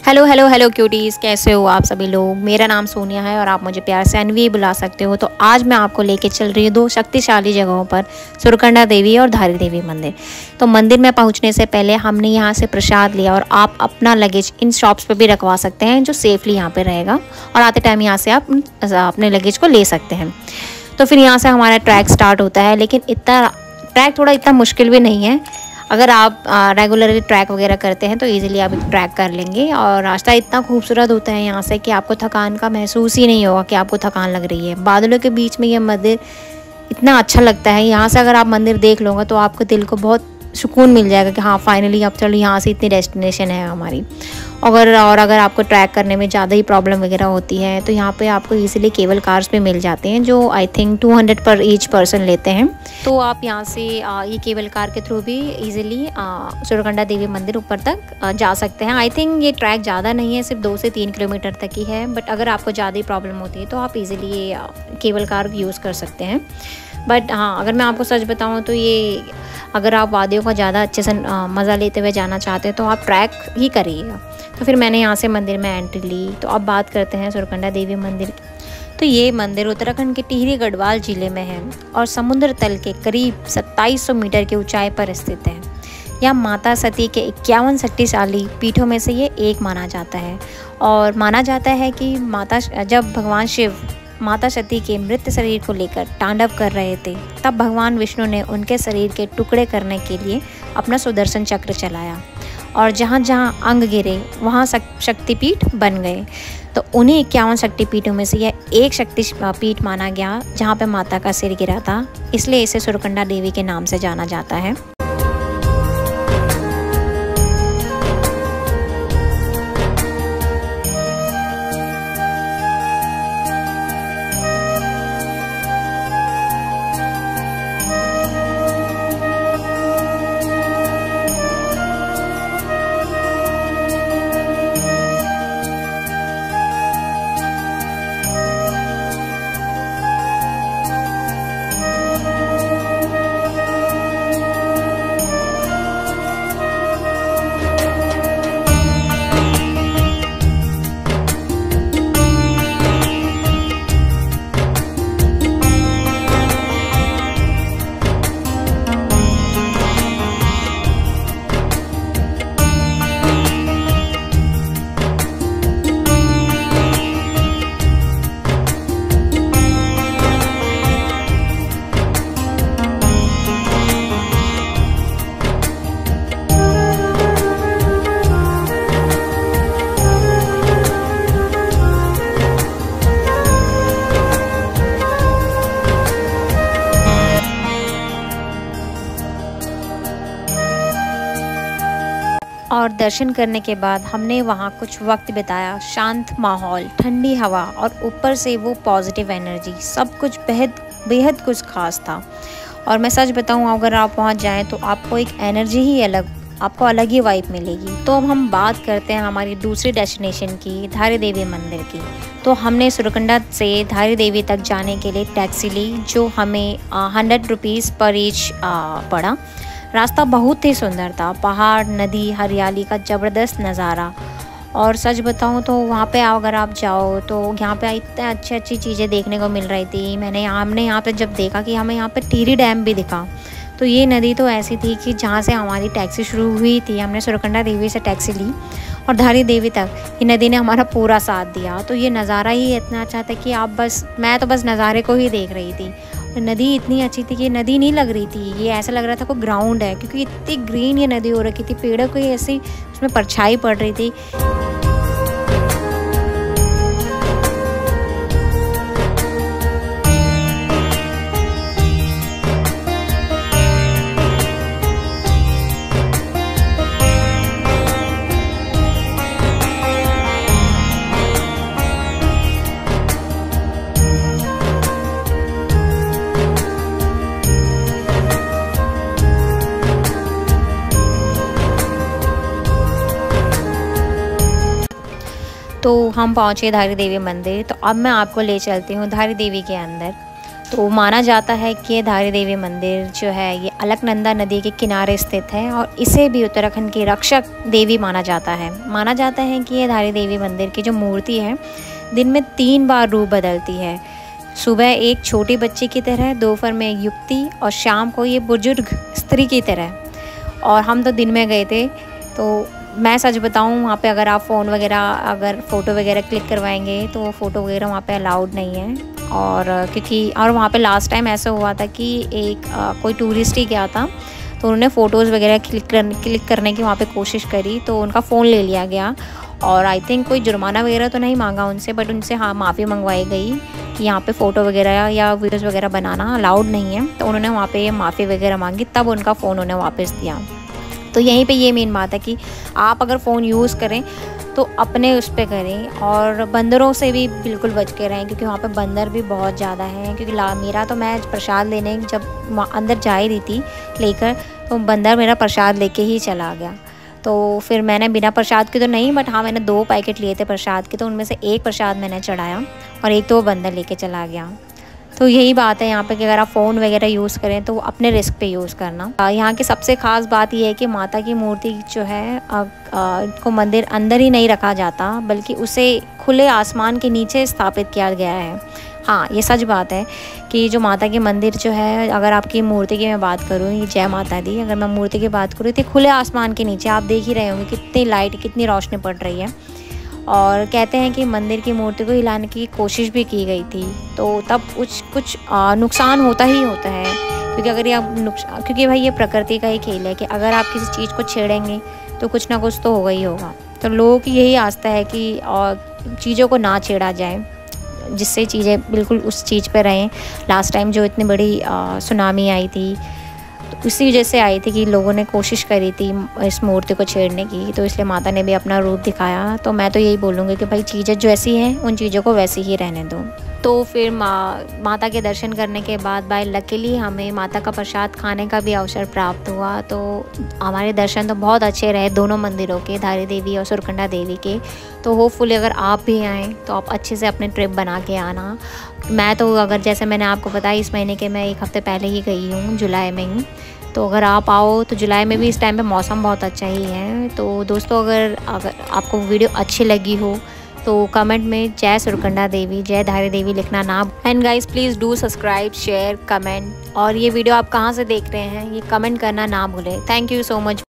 Hello hello hello cuties, कैसे हो आप सभी लोग। मेरा नाम सोनिया है और आप मुझे प्यार से अनवी बुला सकते हो। तो आज मैं आपको लेके चल रही हूँ दो शक्तिशाली जगहों पर, सुरकंडा देवी और धारी देवी मंदिर। तो मंदिर में पहुँचने से पहले हमने यहाँ से प्रसाद लिया और आप अपना लगेज इन शॉप्स पर भी रखवा सकते हैं जो सेफली यहाँ पर रहेगा, और आते टाइम यहाँ से आप अपने लगेज को ले सकते हैं। तो फिर यहाँ से हमारा ट्रैक स्टार्ट होता है, लेकिन ट्रैक थोड़ा इतना मुश्किल भी नहीं है। अगर आप रेगुलरली ट्रैक वगैरह करते हैं तो इजीली आप ट्रैक कर लेंगे। और रास्ता इतना खूबसूरत होता है यहाँ से कि आपको थकान का महसूस ही नहीं होगा कि आपको थकान लग रही है। बादलों के बीच में ये मंदिर इतना अच्छा लगता है। यहाँ से अगर आप मंदिर देख लोगे तो आपको दिल को बहुत सुकून मिल जाएगा कि हाँ फाइनली अब चलो यहाँ से इतनी डेस्टिनेशन है हमारी। अगर आपको ट्रैक करने में ज़्यादा ही प्रॉब्लम वगैरह होती है तो यहाँ पे आपको इजीली केबल कार्स भी मिल जाते हैं जो आई थिंक 200 पर ईच पर्सन लेते हैं। तो आप यहाँ से ये केबल कार के थ्रू भी इजीली सुरकंडा देवी मंदिर ऊपर तक जा सकते हैं। आई थिंक ये ट्रैक ज़्यादा नहीं है, सिर्फ 2 से 3 किलोमीटर तक ही है। बट अगर आपको ज़्यादा ही प्रॉब्लम होती है तो आप इजीली ये केबल कार यूज़ कर सकते हैं। बट हाँ, अगर मैं आपको सच बताऊँ तो ये अगर आप वादियों का ज़्यादा अच्छे से मज़ा लेते हुए जाना चाहते हैं तो आप ट्रैक ही करिएगा। तो फिर मैंने यहाँ से मंदिर में एंट्री ली। तो अब बात करते हैं सुरकंडा देवी मंदिर की। तो ये मंदिर उत्तराखंड के टिहरी गढ़वाल ज़िले में है और समुद्र तल के करीब 2700 मीटर की ऊंचाई पर स्थित है। यह माता सती के 51 शक्तिशाली पीठों में से ये एक माना जाता है। और माना जाता है कि जब भगवान शिव माता सती के मृत शरीर को लेकर तांडव कर रहे थे, तब भगवान विष्णु ने उनके शरीर के टुकड़े करने के लिए अपना सुदर्शन चक्र चलाया और जहाँ जहाँ अंग गिरे वहाँ शक्तिपीठ बन गए। तो उन्हीं 51 शक्तिपीठों में से यह एक शक्तिपीठ माना गया जहाँ पे माता का सिर गिरा था, इसलिए इसे सुरकंडा देवी के नाम से जाना जाता है। और दर्शन करने के बाद हमने वहाँ कुछ वक्त बिताया। शांत माहौल, ठंडी हवा और ऊपर से वो पॉजिटिव एनर्जी, सब कुछ बेहद कुछ खास था। और मैं सच बताऊँ, अगर आप वहाँ जाएं तो आपको एक एनर्जी ही आपको अलग ही वाइब मिलेगी। तो अब हम बात करते हैं हमारी दूसरी डेस्टिनेशन की, धारी देवी मंदिर की। तो हमने सुरकंडा से धारी देवी तक जाने के लिए टैक्सी ली जो हमें 100 रुपीज़ पर ईच पड़ा। रास्ता बहुत ही सुंदर था, पहाड़, नदी, हरियाली का ज़बरदस्त नज़ारा। और सच बताऊं तो वहाँ पे अगर आप जाओ तो यहाँ पे इतने अच्छी चीज़ें देखने को मिल रही थी। हमने यहाँ पे जब देखा कि हमें यहाँ पे टिहरी डैम भी दिखा। तो ये नदी तो ऐसी थी कि जहाँ से हमारी टैक्सी शुरू हुई थी, हमने सुरकंडा देवी से टैक्सी ली और धारी देवी तक ये नदी ने हमारा पूरा साथ दिया। तो ये नज़ारा ही इतना अच्छा था कि मैं तो बस नज़ारे को ही देख रही थी। नदी इतनी अच्छी थी कि नदी नहीं लग रही थी, ये ऐसा लग रहा था कोई ग्राउंड है, क्योंकि इतनी ग्रीन ये नदी हो रखी थी, पेड़ों की ऐसी उसमें परछाई पड़ रही थी। तो हम पहुँचे धारी देवी मंदिर। तो अब मैं आपको ले चलती हूँ धारी देवी के अंदर। तो माना जाता है कि ये धारी देवी मंदिर जो है ये अलकनंदा नदी के किनारे स्थित है और इसे भी उत्तराखंड की रक्षक देवी माना जाता है। माना जाता है कि ये धारी देवी मंदिर की जो मूर्ति है दिन में 3 बार रूप बदलती है। सुबह एक छोटी बच्ची की तरह, दोपहर में एक युवती और शाम को ये बुजुर्ग स्त्री की तरह। और हम तो दिन में गए थे, तो मैं सच बताऊं वहाँ पे अगर आप फ़ोन वगैरह अगर फ़ोटो वगैरह क्लिक करवाएंगे तो फ़ोटो वगैरह वहाँ पे अलाउड नहीं है। और क्योंकि वहाँ पे लास्ट टाइम ऐसा हुआ था कि एक कोई टूरिस्ट ही गया था, तो उन्होंने फ़ोटोज़ वगैरह क्लिक करने की वहाँ पे कोशिश करी तो उनका फ़ोन ले लिया गया। और आई थिंक कोई जुर्माना वगैरह तो नहीं मांगा उनसे, बट उनसे हाँ माफ़ी मंगवाई गई कि यहाँ पे फ़ोटो वगैरह या वीडियोज़ वगैरह बनाना अलाउड नहीं है। तो उन्होंने वहाँ पे माफ़ी वगैरह मांगी, तब उनका फ़ोन उन्हें वापस दिया। तो यहीं पे ये मेन बात है कि आप अगर फ़ोन यूज़ करें तो अपने उस पर करें, और बंदरों से भी बिल्कुल बच के रहें क्योंकि वहाँ पे बंदर भी बहुत ज़्यादा हैं। क्योंकि मेरा तो मैं प्रसाद लेने जब अंदर जा ही रही थी लेकर, तो बंदर मेरा प्रसाद लेके ही चला गया। तो फिर मैंने बिना प्रसाद के तो नहीं, बट हाँ मैंने 2 पैकेट लिए थे प्रसाद के, तो उनमें से एक प्रसाद मैंने चढ़ाया और एक तो वो बंदर लेके चला गया। तो यही बात है यहाँ पे कि अगर आप फ़ोन वगैरह यूज़ करें तो अपने रिस्क पे यूज़ करना। यहाँ की सबसे ख़ास बात यह है कि माता की मूर्ति जो है को मंदिर अंदर ही नहीं रखा जाता, बल्कि उसे खुले आसमान के नीचे स्थापित किया गया है। हाँ, ये सच बात है कि जो माता की मंदिर जो है, अगर आपकी मूर्ति की मैं बात करूँ, ये जय माता दी, अगर मैं मूर्ति की बात करूँ तो खुले आसमान के नीचे आप देख ही रहे होंगे कितनी लाइट, कितनी रोशनी पड़ रही है। और कहते हैं कि मंदिर की मूर्ति को हिलाने की कोशिश भी की गई थी, तो तब कुछ नुकसान होता ही होता है। क्योंकि अगर ये क्योंकि भाई ये प्रकृति का ही खेल है कि अगर आप किसी चीज़ को छेड़ेंगे तो कुछ ना कुछ तो होगा ही होगा। तो लोगों की यही आस्था है कि चीज़ों को ना छेड़ा जाए, जिससे चीज़ें बिल्कुल उस चीज़ पे रहें। लास्ट टाइम जो इतनी बड़ी सुनामी आई थी, तो इसी वजह से आई थी कि लोगों ने कोशिश करी थी इस मूर्ति को छेड़ने की, तो इसलिए माता ने भी अपना रूप दिखाया। तो मैं तो यही बोलूँगी कि भाई चीज़ें जो ऐसी हैं उन चीज़ों को वैसी ही रहने दो। तो फिर माता के दर्शन करने के बाद बाय लकीली हमें माता का प्रसाद खाने का भी अवसर प्राप्त हुआ। तो हमारे दर्शन तो बहुत अच्छे रहे दोनों मंदिरों के, धारी देवी और सुरकंडा देवी के। तो होपफुली अगर आप भी आएँ तो आप अच्छे से अपने ट्रिप बना के आना। मैं तो अगर जैसे मैंने आपको बताया इस महीने के मैं 1 हफ़्ते पहले ही गई हूँ, जुलाई में ही। तो अगर आप आओ तो जुलाई में भी इस टाइम पे मौसम बहुत अच्छा ही है। तो दोस्तों अगर आपको वीडियो अच्छी लगी हो तो कमेंट में जय सुरकंडा देवी, जय धारी देवी लिखना ना। And guys please do subscribe, share, comment, और ये वीडियो आप कहाँ से देख रहे हैं ये कमेंट करना ना भूलें। Thank you so much.